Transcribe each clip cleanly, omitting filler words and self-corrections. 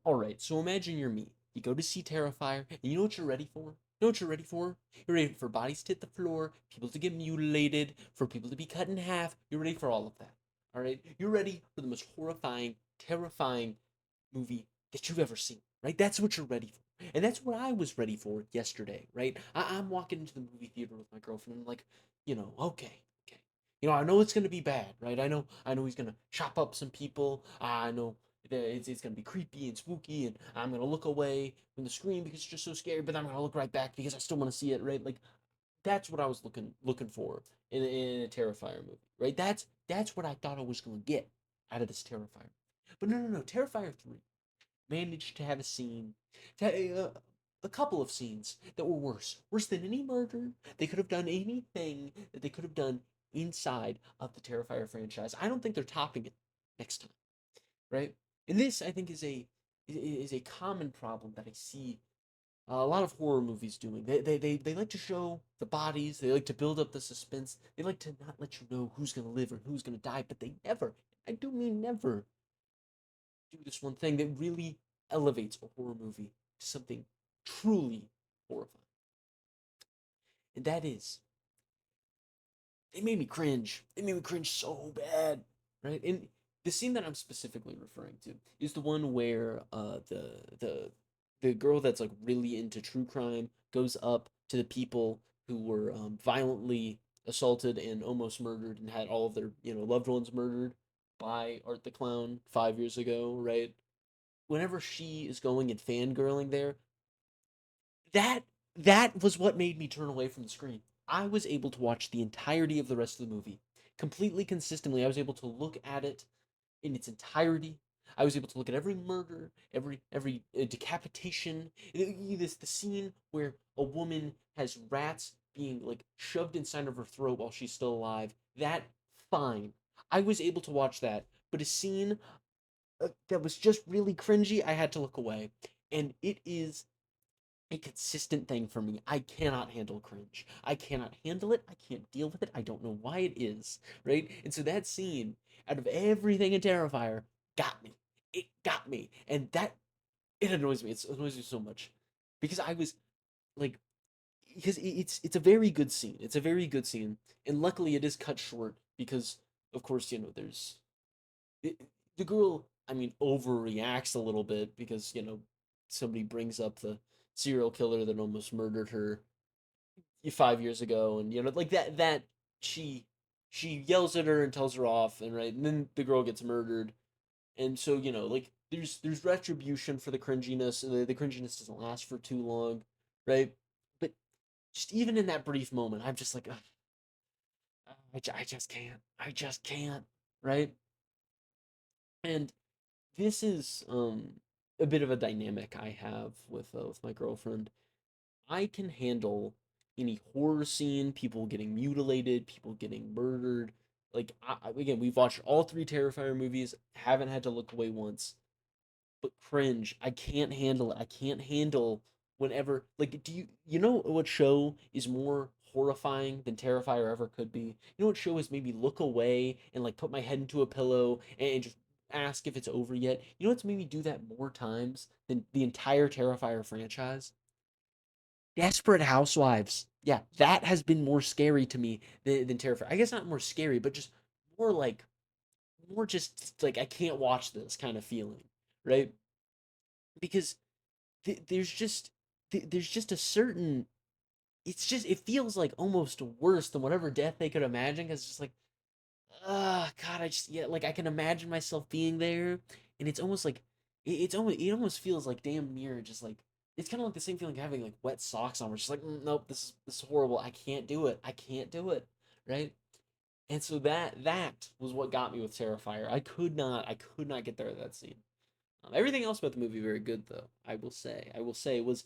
All right, so imagine you're me. You go to see Terrifier, and you know what you're ready for? You know what you're ready for? You're ready for bodies to hit the floor, people to get mutilated, for people to be cut in half. You're ready for all of that. All right? You're ready for the most horrifying, terrifying movie that you've ever seen, right? That's what you're ready for. And that's what I was ready for yesterday, right? I'm walking into the movie theater with my girlfriend, and I'm like, okay, okay. I know it's gonna be bad, right? I know he's gonna chop up some people. I know that it's gonna be creepy and spooky, and I'm gonna look away from the screen because it's just so scary. But I'm gonna look right back because I still want to see it, right? Like that's what I was looking for in a Terrifier movie, right? That's what I thought I was gonna get out of this Terrifier. But no, no, no. Terrifier 3 managed to have a scene, a couple of scenes that were worse than any murder. They could have done anything that they could have done inside of the Terrifier franchise. I don't think they're topping it next time, right? And this, I think, is a common problem that I see a lot of horror movies doing. They like to show the bodies. They like to build up the suspense. They like to not let you know who's gonna live or who's gonna die. But they never, I do mean never, do this one thing that really elevates a horror movie to something truly horrifying. And that is, they made me cringe. They made me cringe so bad, right? And the scene that I'm specifically referring to is the one where the girl that's like really into true crime goes up to the people who were violently assaulted and almost murdered and had all of their loved ones murdered by Art the Clown 5 years ago, right? Whenever she is going and fangirling there, that that was what made me turn away from the screen. I was able to watch the entirety of the rest of the movie completely consistently. I was able to look at it in its entirety. I was able to look at every murder, every decapitation. This the scene where a woman has rats being like shoved inside of her throat while she's still alive. That fine. I was able to watch that, but a scene that was just really cringy, I had to look away. And it is a consistent thing for me. I cannot handle cringe. I cannot handle it. I can't deal with it. I don't know why it is, right? And so that scene, out of everything in Terrifier, got me. It got me. And that it annoys me. It annoys me so much. Because I was like because it's a very good scene. It's a very good scene. And luckily it is cut short because of course, there's it, the girl, I mean, overreacts a little bit because somebody brings up the serial killer that almost murdered her 5 years ago, and like that she yells at her and tells her off, and right, and then the girl gets murdered, and so like there's retribution for the cringiness. The cringiness doesn't last for too long, right? But just even in that brief moment, I'm just like, "Ugh, I just can't, I just can't, right?" And this is a bit of a dynamic I have with my girlfriend. I can handle any horror scene, people getting mutilated, people getting murdered. Like again, we've watched all three Terrifier movies, haven't had to look away once. But cringe, I can't handle it. I can't handle whenever like do you know what show is more horrifying than Terrifier ever could be? You know what show is maybe look away and like put my head into a pillow and just ask if it's over yet? You know what's made me do that more times than the entire Terrifier franchise? Desperate Housewives. Yeah, that has been more scary to me than Terrifier. I guess not more scary, but just more like more just like I can't watch this kind of feeling, right? Because there's just there's just a certain it feels like almost worse than whatever death they could imagine because it's just like God, I just yeah, like I can imagine myself being there, and it's almost like it almost feels like damn near just like it's kind of like the same feeling having like wet socks on. We're just like nope, this is horrible. I can't do it. I can't do it. Right. And so that was what got me with Terrifier. I could not get there at that scene. Everything else about the movie very good though. I will say it was.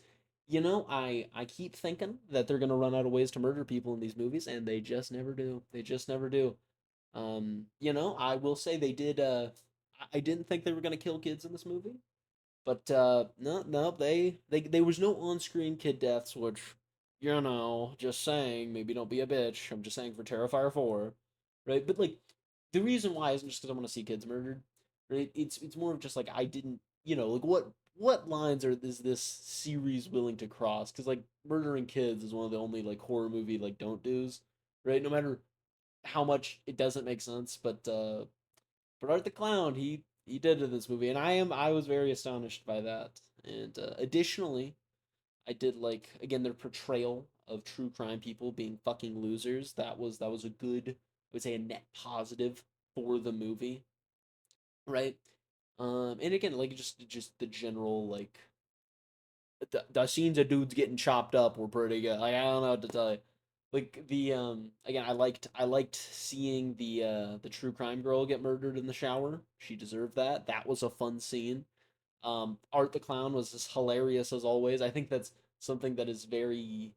I keep thinking that they're gonna run out of ways to murder people in these movies, and they just never do. They just never do. I will say they did. I didn't think they were gonna kill kids in this movie, but no, no, they there was no on-screen kid deaths, which just saying, maybe don't be a bitch. I'm just saying for Terrifier 4, right? But like, the reason why isn't just because I want to see kids murdered, right? It's more of just like I didn't, like what lines is this series willing to cross? Because like murdering kids is one of the only like horror movie like don't do's, right? No matter how much it doesn't make sense, but Art the Clown he did it in this movie, and I was very astonished by that. And additionally, I did like again their portrayal of true crime people being fucking losers. That was a good, I would say, a net positive for the movie, right? And again, like just the general like the scenes of dudes getting chopped up were pretty good. Like I don't know what to tell you. Like the again, I liked seeing the true crime girl get murdered in the shower. She deserved that. That was a fun scene. Art the Clown was as hilarious as always. I think that's something that is very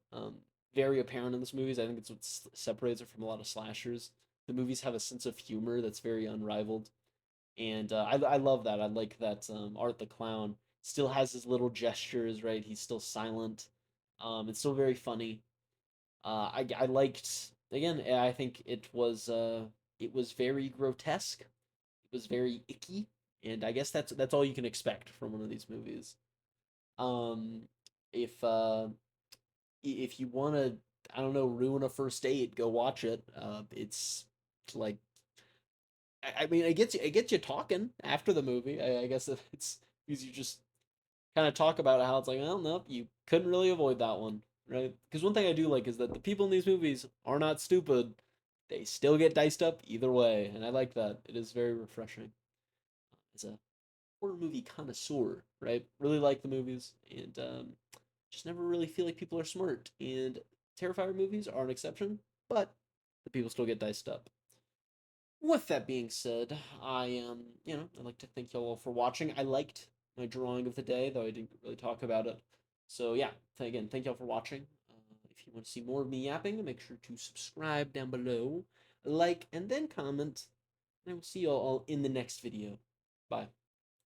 apparent in this movies. I think it's what separates it from a lot of slashers. The movies have a sense of humor that's very unrivaled, and I love that. I like that Art the Clown still has his little gestures. Right, he's still silent. It's still very funny. I liked again. I think it was very grotesque. It was very icky, and I guess that's all you can expect from one of these movies. Um, if if you want to, I don't know, ruin a first date, go watch it. It's like I mean, it gets you talking after the movie. I guess if it's because you just kind of talk about how it's like, well, nope, you couldn't really avoid that one, right? Because one thing I do like is that the people in these movies are not stupid. They still get diced up either way, and I like that. It is very refreshing as a horror movie connoisseur, right? Really like the movies, and just never really feel like people are smart. And Terrifier movies are an exception, but the people still get diced up. With that being said, I'd like to thank y'all all for watching. I liked my drawing of the day, though I didn't really talk about it. So yeah, again, thank y'all for watching. If you want to see more of me yapping, make sure to subscribe down below, like, and then comment. And I will see y'all all in the next video. Bye.